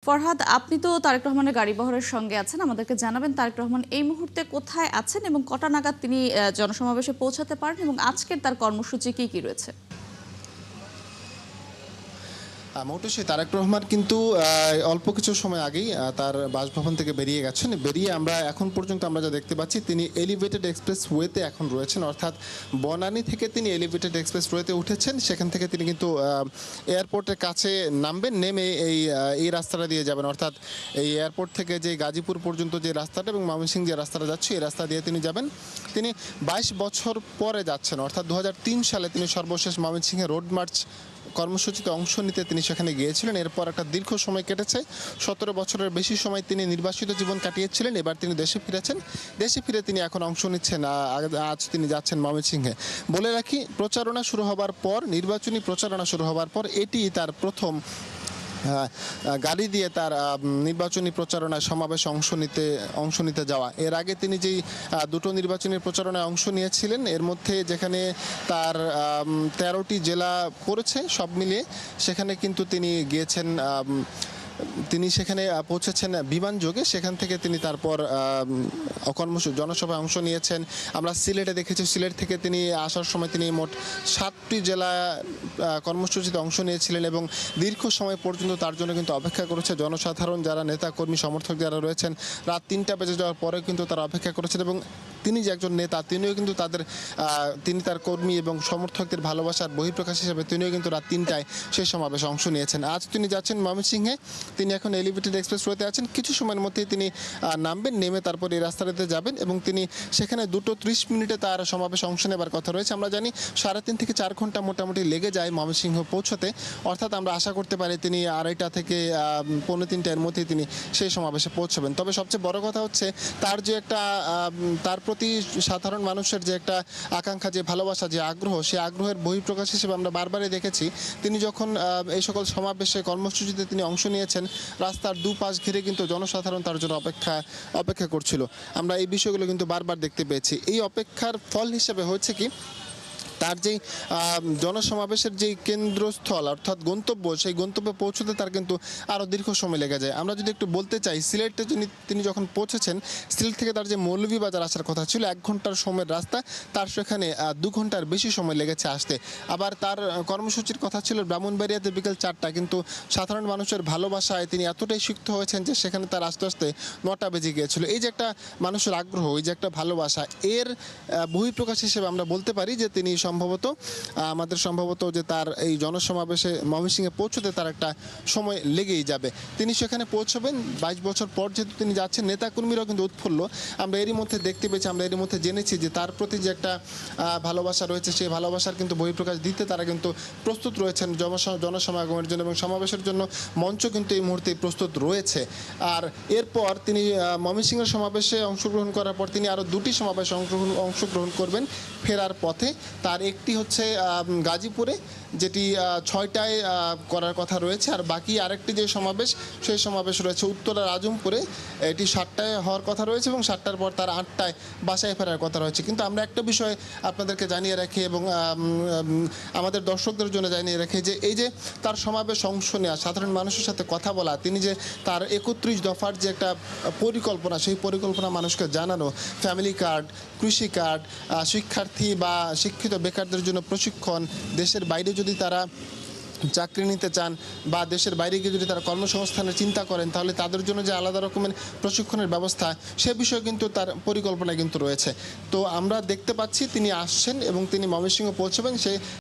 ফরহাদ, আপনি তো তারেক রহমানের গাড়িবহরের সঙ্গে আছেন, আমাদেরকে জানাবেন তারেক রহমান এই মুহূর্তে কোথায় আছেন এবং কটা নাগাদ তিনি জনসমাবেশে পৌঁছাতে পারেন এবং আজকের তার কর্মসূচি কি কি রয়েছে? মৌটুসী তারেক রহমান কিন্তু অল্প কিছু সময় আগেই তার বাসভবন থেকে বেরিয়ে গেছেন। বেরিয়ে আমরা এখন পর্যন্ত আমরা যা দেখতে পাচ্ছি, তিনি এলিভেটেড এক্সপ্রেস ওয়েতে এখন রয়েছেন, অর্থাৎ বনানী থেকে তিনি এলিভেটেড এক্সপ্রেস ওয়েতে উঠেছেন। সেখান থেকে তিনি কিন্তু এয়ারপোর্টের কাছে নামবেন, নেমে এই রাস্তাটা দিয়ে যাবেন, অর্থাৎ এই এয়ারপোর্ট থেকে যে গাজীপুর পর্যন্ত যে রাস্তাটা এবং ময়মনসিংহ যে রাস্তাটা যাচ্ছে, এই রাস্তা দিয়ে তিনি যাবেন। তিনি 22 বছর পরে যাচ্ছেন, অর্থাৎ 2003 সালে তিনি সর্বশেষ ময়মনসিংহে রোড মার্চ কর্মসূচিতে অংশ নিতে তিনি সেখানে গিয়েছিলেন। এরপর একটা দীর্ঘ সময় কেটেছে, 17 বছরের বেশি সময় তিনি নির্বাসিত জীবন কাটিয়েছিলেন। এবার তিনি দেশে ফিরেছেন, দেশে ফিরে তিনি এখন অংশ নিচ্ছেন। আজ তিনি যাচ্ছেন ময়মনসিংহে। বলে রাখি, প্রচারণা শুরু হবার পর, নির্বাচনী প্রচারণা শুরু হবার পর এটি তার প্রথম গাড়ি দিয়ে তার নির্বাচনী প্রচারণায় সমাবেশে অংশ নিতে যাওয়া। এর আগে তিনি যেই দুটো নির্বাচনী প্রচারণায় অংশ নিয়েছিলেন, এর মধ্যে যেখানে তার 13টি জেলা পড়েছে সব মিলিয়ে, সেখানে কিন্তু তিনি গিয়েছেন, তিনি সেখানে পৌঁছেছেন বিমানযোগে। সেখান থেকে তিনি তারপর জনসভায় অংশ নিয়েছেন। আমরা সিলেটে দেখেছি, সিলেট থেকে তিনি আসার সময় তিনি মোট 7টি জেলা কর্মসূচিতে অংশ নিয়েছিলেন এবং দীর্ঘ সময় পর্যন্ত তার জন্য কিন্তু অপেক্ষা করেছে জনসাধারণ, যারা নেতা কর্মী সমর্থক যারা রয়েছেন। রাত 3টা বেজে যাওয়ার পরেও কিন্তু তারা অপেক্ষা করেছেন এবং তিনি যে একজন নেতা, তিনিও কিন্তু তিনি তার কর্মী এবং সমর্থকদের ভালোবাসার বহিঃপ্রকাশ হিসেবে তিনিও কিন্তু রাত 3টায় সেই সমাবেশে অংশ নিয়েছেন। আজ তিনি যাচ্ছেন ময়মনসিংহে। তিনি এখন এলিভেটেড এক্সপ্রেস ওয়েতে আছেন। কিছু সময়ের মধ্যেই তিনি নামবেন, নেমে তারপর এই রাস্তাটাতে যাবেন এবং তিনি সেখানে 2:30 তার সমাবেশে অংশ নেবার কথা রয়েছে। আমরা জানি 3.5 থেকে 4 ঘন্টা মোটামুটি লেগে যায় ময়মনসিংহ পৌঁছতে, অর্থাৎ আমরা আশা করতে পারি তিনি 2:30 থেকে 2:45 মধ্যেই তিনি সেই সমাবেশে পৌঁছবেন। তবে সবচেয়ে বড় কথা হচ্ছে তার যে একটা তার প্রতি সাধারণ মানুষের যে একটা আকাঙ্ক্ষা, যে ভালোবাসা, যে আগ্রহ, সেই আগ্রহের বহিঃপ্রকাশ হিসেবে আমরা বারবারই দেখেছি তিনি যখন এই সকল সমাবেশে কর্মসূচিতে তিনি অংশ নিয়েছেন, রাস্তার দুপাশ ঘিরে কিন্তু জনসাধারণ তার জন্য অপেক্ষা করছিল। আমরা এই বিষয়গুলো কিন্তু বারবার দেখতে পেয়েছি। এই অপেক্ষার ফল হিসেবে হয়েছে কি, তার যেই জনসমাবেশের যেই কেন্দ্রস্থল অর্থাৎ গন্তব্য, সেই গন্তব্যে পৌঁছতে তার কিন্তু আরও দীর্ঘ সময় লেগে যায়। আমরা যদি একটু বলতে চাই, সিলেটে তিনি যখন পৌঁছেছেন, সিলেট থেকে তার যে মৌলভীবাজার আসার কথা ছিল 1 ঘন্টার সময়ের রাস্তা, তার সেখানে 2 ঘন্টার বেশি সময় লেগেছে আসতে। আবার তার কর্মসূচির কথা ছিল ব্রাহ্মণবাড়িয়াতে বিকেল 4টা, কিন্তু সাধারণ মানুষের ভালোবাসায় তিনি এতটাই সিক্ত হয়েছেন যে সেখানে তার আস্তে আস্তে 9টা বেজে গিয়েছিল। এই যে একটা মানুষের আগ্রহ, এই যে একটা ভালোবাসা, এর বহিঃপ্রকাশ হিসেবে আমরা বলতে পারি যে তিনি সম্ভবত যে তার এই জনসমাবেশে ময়মনসিংহে পৌঁছতে তার একটা সময় লেগেই যাবে। তিনি সেখানে পৌঁছবেন 22 বছর পর, যেহেতু তিনি যাচ্ছেন। নেতাকর্মীরাও কিন্তু উৎফুল্ল, আমরা এরই মধ্যে দেখতে পেয়েছি, আমরা এরই মধ্যে জেনেছি যে তার প্রতি যে একটা ভালোবাসা রয়েছে, সেই ভালোবাসার কিন্তু বহিঃপ্রকাশ দিতে তারা কিন্তু প্রস্তুত রয়েছেন জনসমাগমের জন্য, এবং সমাবেশের জন্য মঞ্চ কিন্তু এই মুহূর্তে প্রস্তুত রয়েছে। আর এরপর তিনি ময়মনসিংহের সমাবেশে অংশগ্রহণ করার পর তিনি আরও 2টি সমাবেশে অংশগ্রহণ করবেন ফেরার পথে। তার একটি হচ্ছে গাজীপুরে, যেটি 6টায় করার কথা রয়েছে, আর বাকি আরেকটি যে সমাবেশ, সেই সমাবেশ রয়েছে উত্তরার আজমপুরে। এটি 7টায় হওয়ার কথা রয়েছে এবং 7টার পর তার 8টায় বাসায় ফেরার কথা রয়েছে। কিন্তু আমরা একটা বিষয় আপনাদেরকে জানিয়ে রাখি এবং আমাদের দর্শকদের জন্য জানিয়ে রাখি যে এই যে তার সমাবেশ অংশ নেওয়া, সাধারণ মানুষের সাথে কথা বলা, তিনি যে তার 31 দফার যে একটা পরিকল্পনা, সেই পরিকল্পনা মানুষকে জানানো, ফ্যামিলি কার্ড, কৃষি কার্ড, শিক্ষার্থী বা শিক্ষিত বেকারদের জন্য প্রশিক্ষণ, দেশের বাইরে যদি তারা চাকরি নিতে চান বা দেশের বাইরে গিয়ে যদি তারা কর্মসংস্থানের চিন্তা করেন, তাহলে তাদের জন্য যে আলাদা রকমের প্রশিক্ষণের ব্যবস্থা, সে বিষয়ে কিন্তু তার পরিকল্পনা কিন্তু রয়েছে। তো আমরা দেখতে পাচ্ছি তিনি আসছেন এবং তিনি ময়মনসিংহ পৌঁছবেন।